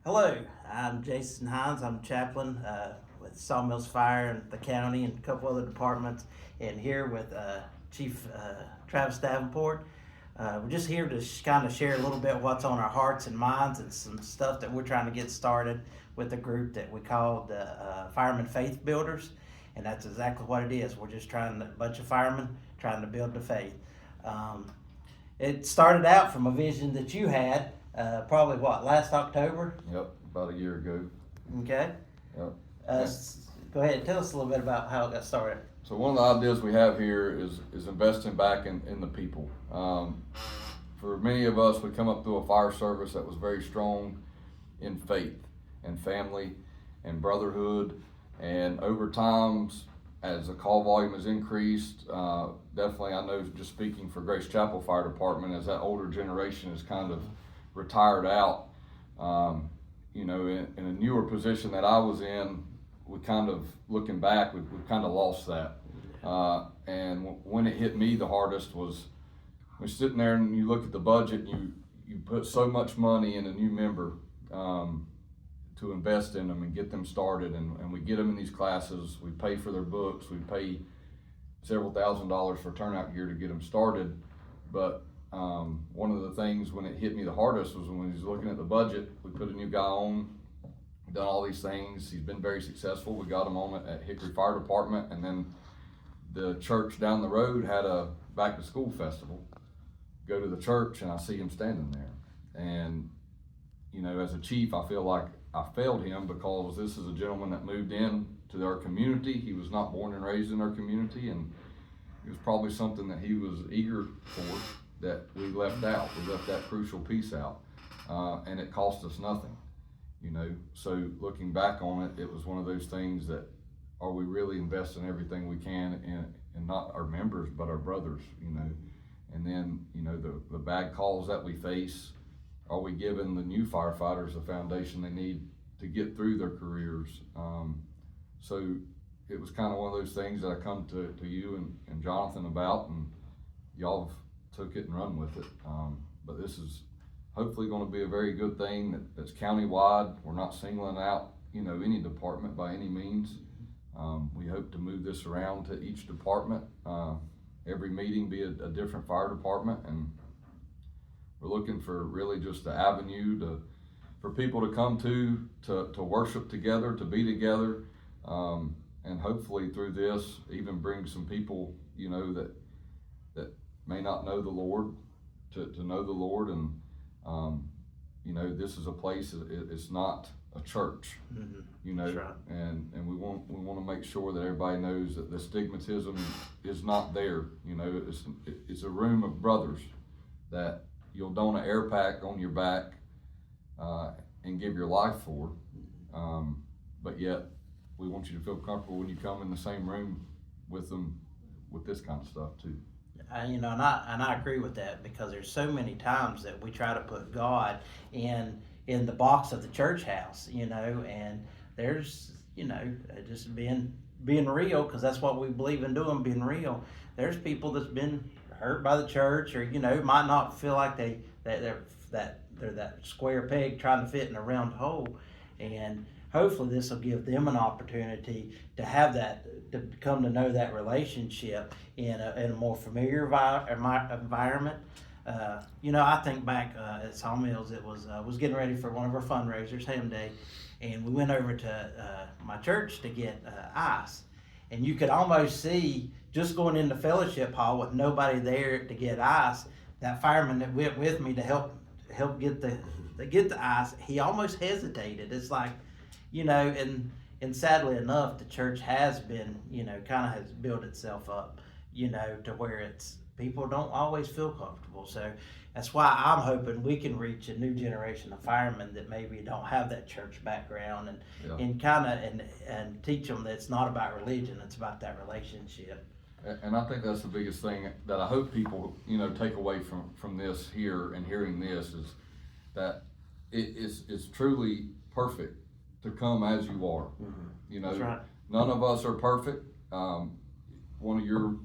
Hello, I'm Jason Hines. I'm chaplain with Sawmills Fire in the county and a couple other departments, and here with Chief Travis Davenport. We're just here to kind of share a little bit what's on our hearts and minds and some stuff that we're trying to get started with a group that we call the Firefighter Faith Builders, and that's exactly what it is. We're just a bunch of firemen trying to build the faith. Um, it started out from a vision that you had probably last October. Yep, about a year ago. Okay. Yep. Uh, Go ahead, tell us a little bit about how it got started. So one of the ideas we have here is investing back in the people. For many of us, we come up through a fire service that was very strong in faith and family and brotherhood, and over time, as the call volume has increased, definitely I know just speaking for Grace Chapel Fire Department, as that older generation is kind of retired out, in a newer position that I was in, we kind of, looking back, we kind of lost that. And when it hit me the hardest was when you're sitting there and you look at the budget, you put so much money in a new member to invest in them and get them started, and we get them in these classes, we pay for their books, we pay several $1,000s for turnout gear to get them started. But one of the things when it hit me the hardest was when he was looking at the budget. We put a new guy on, done all these things. He's been very successful. We got him on at Hickory Fire Department, and then the church down the road had a back to school festival. Go to the church and I see him standing there. And, as a chief, I feel like I failed him because this is a gentleman that moved in to our community. He was not born and raised in our community, and it was probably something that he was eager for that we left out. We left that crucial piece out, and it cost us nothing, So looking back on it, it was one of those things that, are we really investing everything we can in not our members, but our brothers, And then, the bad calls that we face, are we giving the new firefighters the foundation they need to get through their careers? So it was kind of one of those things that I come to you and Jonathan about, and y'all have took it and run with it. But this is hopefully going to be a very good thing that's countywide. We're not singling out, any department by any means. We hope to move this around to each department. Every meeting be a different fire department, and we're looking for really just the avenue for people to come to worship together, to be together, and hopefully through this even bring some people, that may not know the Lord to know the Lord. And this is a place, it's not a church, That's right. and we want to make sure that everybody knows that the stigmatism is not there. It's a room of brothers that you'll don an air pack on your back and give your life for, but yet we want you to feel comfortable when you come in the same room with them with this kind of stuff too. And I agree with that, because there's so many times that we try to put God in the box of the church house, and there's just being real, because that's what we believe in doing, being real. There's people that's been hurt by the church, or might not feel like they're that square peg trying to fit in a round hole, and hopefully this will give them an opportunity to have that, to come to know that relationship in a more familiar environment. I think back at Sawmills, it was getting ready for one of our fundraisers, Ham Day, and we went over to my church to get ice, and you could almost see, just going into fellowship hall with nobody there to get ice, that fireman that went with me to help get the ice, he almost hesitated. It's like, and sadly enough, the church has been, kind of has built itself up, to where people don't always feel comfortable. So that's why I'm hoping we can reach a new generation of firemen that maybe don't have that church background, and kind of and teach them that it's not about religion, it's about that relationship. And I think that's the biggest thing that I hope people, take away from this here and hearing this, is that it's truly perfect to come as you are. That's right. None of us are perfect. One of your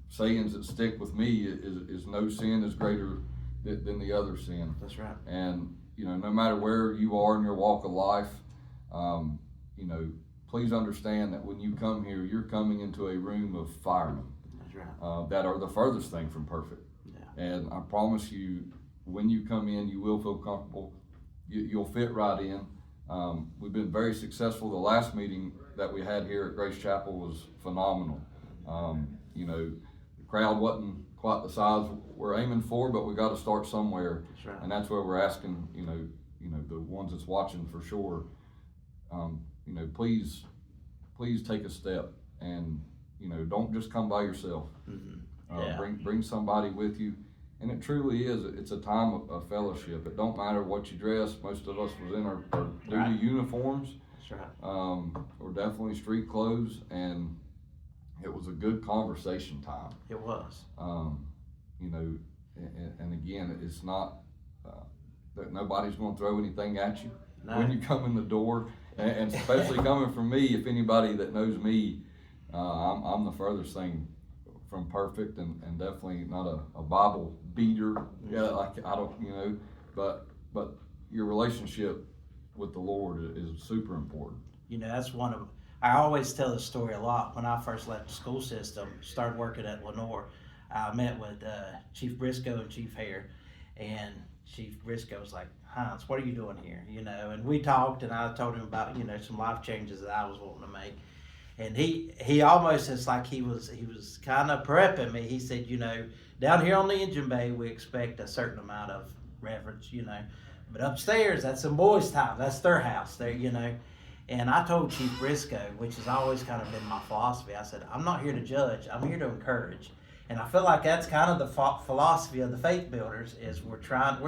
sayings that stick with me is no sin is greater than the other sin. That's right. And no matter where you are in your walk of life, please understand that when you come here, you're coming into a room of firemen. That's right. That are the furthest thing from perfect. Yeah. And I promise you, when you come in, you will feel comfortable. You'll fit right in. We've been very successful. The last meeting that we had here at Grace Chapel was phenomenal. The crowd wasn't quite the size we're aiming for, but we got to start somewhere. That's right. And that's where we're asking, the ones that's watching for sure, please take a step and, don't just come by yourself. Mm-hmm. Yeah. Bring somebody with you. And it truly is, it's a time of fellowship. It don't matter what you dress. Most of us was in our duty Right. uniforms. That's right. Or definitely street clothes, and it was a good conversation time. It was. And again, it's not that nobody's going to throw anything at you when you come in the door, and especially coming from me. If anybody that knows me, I'm the furthest thing from perfect, and definitely not a Bible beater. Yeah, I don't, but your relationship with the Lord is super important. That's I always tell this story a lot. When I first left the school system, started working at Lenore, I met with Chief Briscoe and Chief Hare, and Chief Briscoe was like, "Heinz, what are you doing here?" And we talked, and I told him about some life changes that I was wanting to make. And he almost, it's like he was kind of prepping me. He said, down here on the engine bay, we expect a certain amount of reverence, but upstairs, that's some boys' time. That's their house there, And I told Chief Briscoe, which has always kind of been my philosophy, I said, I'm not here to judge, I'm here to encourage. And I feel like that's kind of the philosophy of the Faith Builders, is we're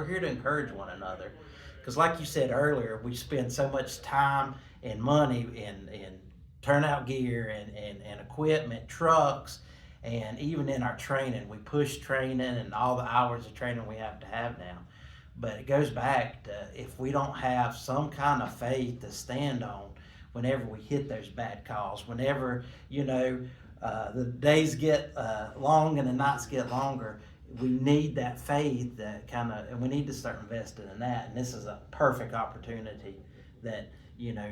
here to encourage one another. Because like you said earlier, we spend so much time and money in turnout gear and equipment, trucks, and even in our training. We push training and all the hours of training we have to have now. But it goes back to, if we don't have some kind of faith to stand on whenever we hit those bad calls, whenever, the days get long and the nights get longer, we need that faith that and we need to start investing in that. And this is a perfect opportunity that,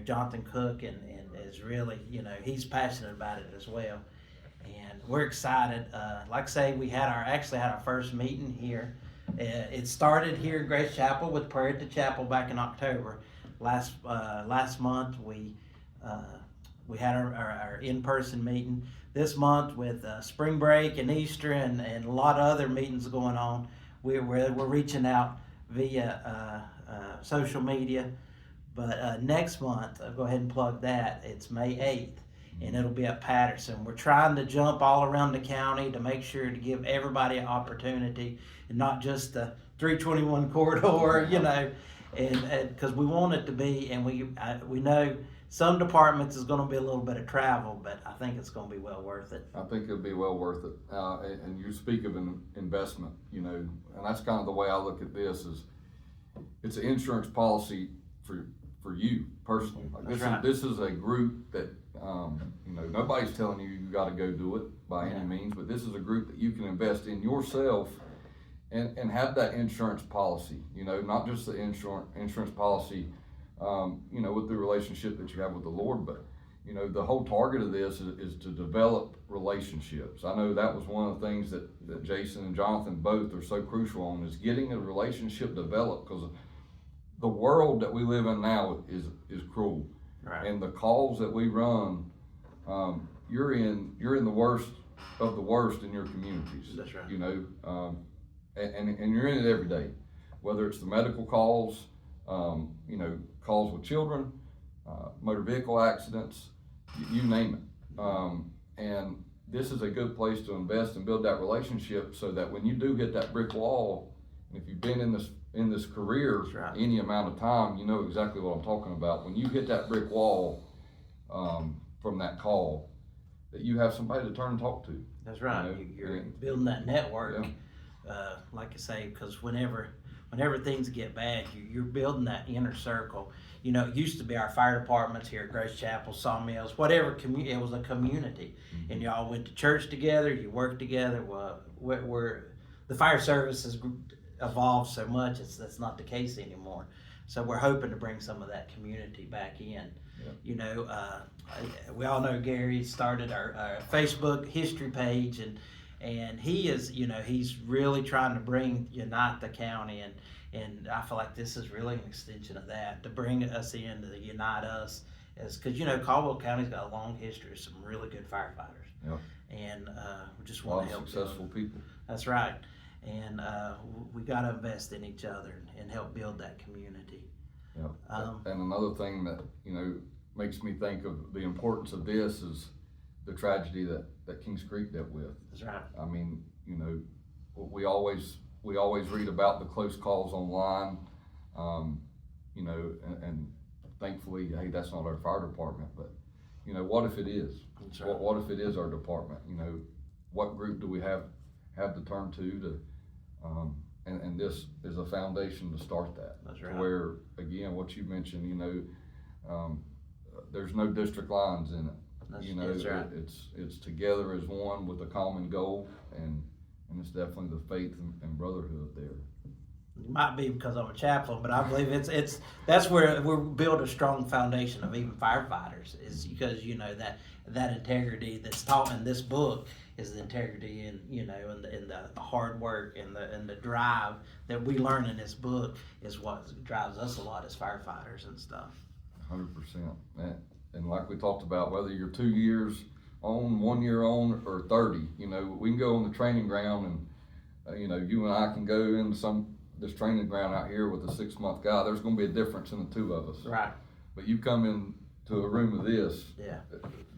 Jonathan Cook and is really, he's passionate about it as well. And we're excited. Like I say, we actually had our first meeting here. It started here in Grace Chapel with Prayer at the Chapel back in October. Last month we had our in-person meeting. This month with spring break and Easter and a lot of other meetings going on, we're reaching out via social media. But next month, I'll go ahead and plug that. It's May 8th, and it'll be at Patterson. We're trying to jump all around the county to make sure to give everybody an opportunity, and not just the 321 corridor, and because we want it to be, and we know some departments is going to be a little bit of travel, but I think it's going to be well worth it. I think it'll be well worth it. And you speak of an investment, and that's kind of the way I look at this. Is it's an insurance policy for you personally. Like this is a group that nobody's telling you got to go do it by any means, but this is a group that you can invest in yourself and have that insurance policy. Not just the insurance policy. With the relationship that you have with the Lord, but the whole target of this is to develop relationships. I know that was one of the things that Jason and Jonathan both are so crucial on, is getting a relationship developed, because the world that we live in now is cruel. Right. And the calls that we run, you're in the worst of the worst in your communities. That's right. And you're in it every day, whether it's the medical calls, calls with children, motor vehicle accidents, you name it. And this is a good place to invest and build that relationship, so that when you do hit that brick wall, and if you've been in this career any amount of time, you know exactly what I'm talking about. When you hit that brick wall from that call, that you have somebody to turn and talk to. That's right. You're building that network. Yeah. Like I say, because whenever things get bad, you're building that inner circle. It used to be our fire departments here at Grace Chapel, Sawmills, whatever, it was a community. Mm-hmm. And y'all went to church together, you worked together. Well, the fire service has evolved so much, that's not the case anymore. So we're hoping to bring some of that community back in. Yeah. You know, we all know Gary started our Facebook history page, and he is, you know, he's really trying to unite the county, and I feel like this is really an extension of that, to bring us in, to unite us, because, you know, Caldwell County's got a long history of some really good firefighters. Yep. And we just A want lot to of help successful them. people. That's right. And we got to invest in each other and help build that community. Yep. And another thing that, you know, makes me think of the importance of this is the tragedy that Kings Creek dealt with. That's right. I mean, you know, we always read about the close calls online, you know, and thankfully, hey, that's not our fire department, but, you know, what if it is? That's right. What if it is our department? You know, what group do we have to turn to and this is a foundation to start that. That's right. Where, again, what you mentioned, you know, there's no district lines in it. You know, that's right. It's together as one with a common goal, and it's definitely the faith and brotherhood there. It might be because I'm a chaplain, but I believe that's where we build a strong foundation of even firefighters, is because, you know, that integrity that's taught in this book is the integrity in, you know, in the hard work and the drive that we learn in this book is what drives us a lot as firefighters and stuff. 100%. And like we talked about, whether you're 2 years on, 1 year on, or 30, you know, we can go on the training ground and, you know, you and I can go into this training ground out here with a 6-month guy. There's going to be a difference in the two of us. Right. But you come into a room of this, yeah,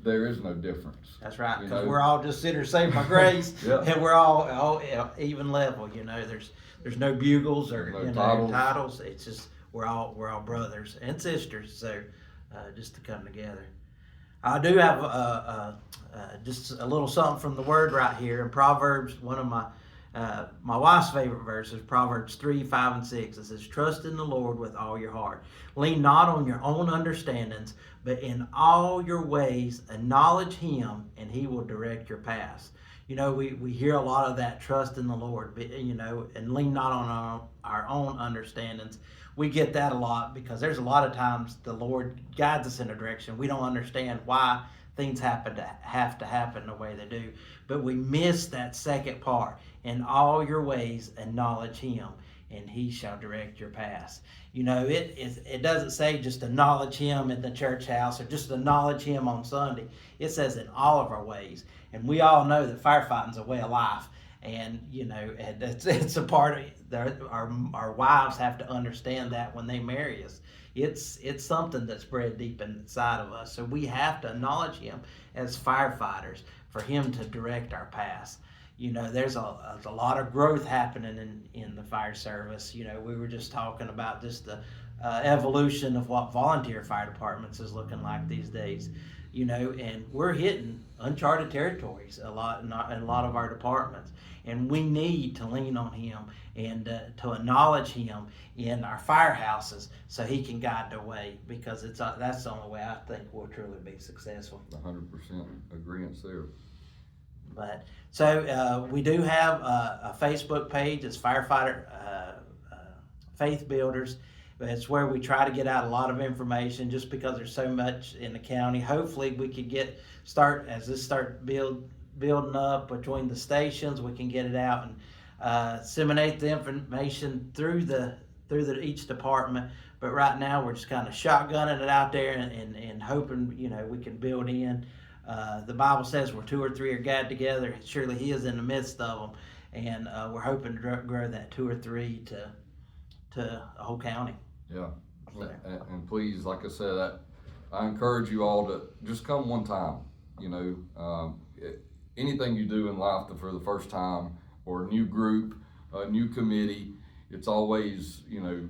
there is no difference. That's right, because know? we're all just sinners saved by grace, Yeah. and we're all even level. You know, there's no bugles or No you know, titles. It's just we're all brothers and sisters. So just to come together. I do have just a little something from the Word right here in Proverbs. One of my wife's favorite verses, Proverbs 3, 5, and 6. It says, "Trust in the Lord with all your heart. Lean not on your own understandings, but in all your ways acknowledge Him, and He will direct your paths." You know, we hear a lot of that, trust in the Lord, you know, and lean not on our own understandings. We get that a lot because there's a lot of times the Lord guides us in a direction. We don't understand why things have to happen the way they do. But we miss that second part. In all your ways acknowledge Him, and He shall direct your paths. You know, it doesn't say just acknowledge Him in the church house or just acknowledge Him on Sunday. It says in all of our ways. And we all know that firefighting is a way of life. And, you know, it's a part of our wives have to understand that when they marry us. It's something that's bred deep inside of us. So we have to acknowledge Him as firefighters for Him to direct our paths. You know, there's a lot of growth happening in the fire service. You know, we were just talking about just the evolution of what volunteer fire departments is looking like these days. You know, and we're hitting uncharted territories a lot in a lot of our departments, and we need to lean on Him and to acknowledge Him in our firehouses so He can guide the way, because that's the only way I think we'll truly be successful. 100% agreement there. But so we do have a Facebook page. It's Firefighter Faith Builders. It's where we try to get out a lot of information, just because there's so much in the county. Hopefully we could start building up between the stations, we can get it out and disseminate the information through each department. But right now we're just kind of shotgunning it out there and hoping, you know, we can build in. The Bible says where 2 or 3 are gathered together, surely He is in the midst of them. And we're hoping to grow that 2 or 3 to a whole county. Yeah, and please, like I said, I encourage you all to just come one time. You know, anything you do in life for the first time, or a new group, a new committee, it's always, you know,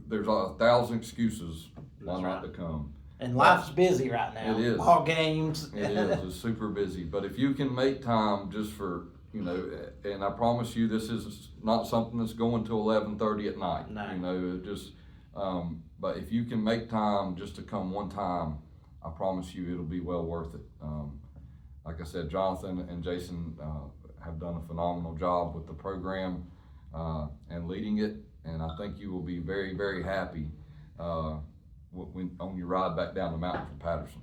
there's 1,000 excuses why not to come. And life's busy right now. It is. Ball games. It is. It's super busy. But if you can make time just for, you know, and I promise you, this is not something that's going till 11:30 at night. No. You know, just. But if you can make time just to come one time, I promise you it'll be well worth it. Like I said, Jonathan and Jason have done a phenomenal job with the program and leading it, and I think you will be very, very happy on your ride back down the mountain from Patterson.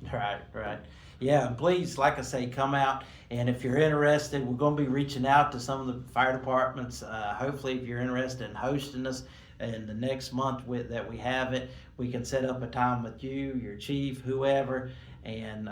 Right. Yeah, and please, like I say, come out. And if you're interested, we're going to be reaching out to some of the fire departments. Hopefully, if you're interested in hosting us in the next month that we have it, we can set up a time with you, your chief, whoever. And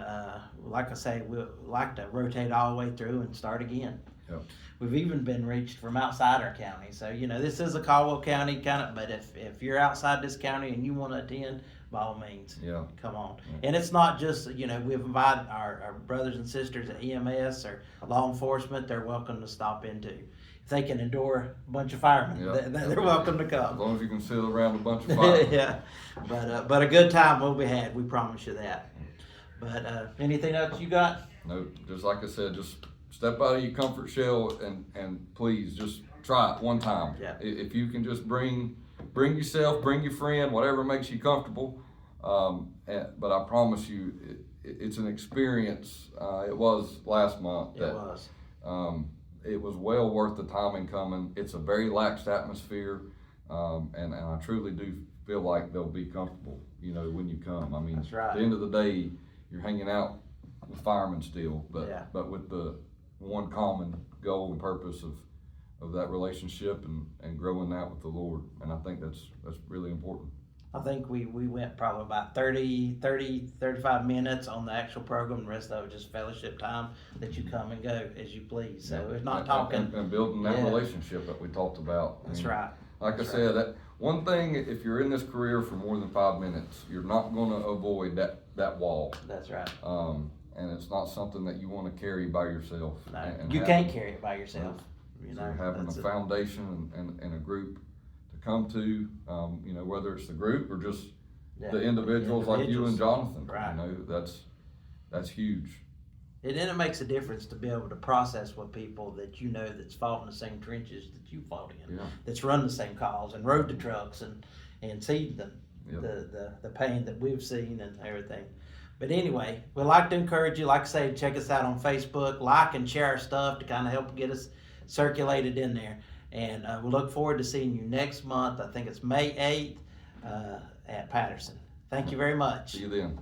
like I say, we'd like to rotate all the way through and start again. Yep. We've even been reached from outside our county. So, this is a Caldwell County kind of, but if you're outside this county and you want to attend, by all means, come on. Yeah. And it's not just, we've invited our brothers and sisters at EMS or law enforcement. They're welcome to stop in too. If they can endure a bunch of firemen, they're welcome to come. As long as you can sit around a bunch of firemen. Yeah, but a good time will be had. We promise you that. But anything else you got? No, just like I said, just step out of your comfort shell and please just try it one time. Yeah. If you can just bring yourself, bring your friend, whatever makes you comfortable. But I promise you, it's an experience. It was last month. It was well worth the time in coming. It's a very laxed atmosphere, and I truly do feel like they'll be comfortable, when you come. I mean, that's right. At the end of the day, you're hanging out with firemen still, but with the one common goal and purpose of that relationship and growing that with the Lord. And I think that's really important. I think we went probably about 35 minutes on the actual program. The rest of it just fellowship time that you come and go as you please. So it's not talking. And building that relationship that we talked about. That's right. Like I said, that one thing, if you're in this career for more than 5 minutes, you're not going to avoid that wall. That's right. And it's not something that you want to carry by yourself. No, you can't carry it by yourself. So having a foundation and a group to come to, whether it's the group or just the individuals like you and Jonathan, right. That's huge. And then it makes a difference to be able to process with people that that's fought in the same trenches that you fought in, that's run the same calls and rode the trucks and seen the pain that we've seen and everything. But anyway, we'd like to encourage you, like I say, check us out on Facebook, like and share our stuff to kind of help get us circulated in there. And we look forward to seeing you next month. I think it's May 8th at Patterson. Thank you very much. See you then.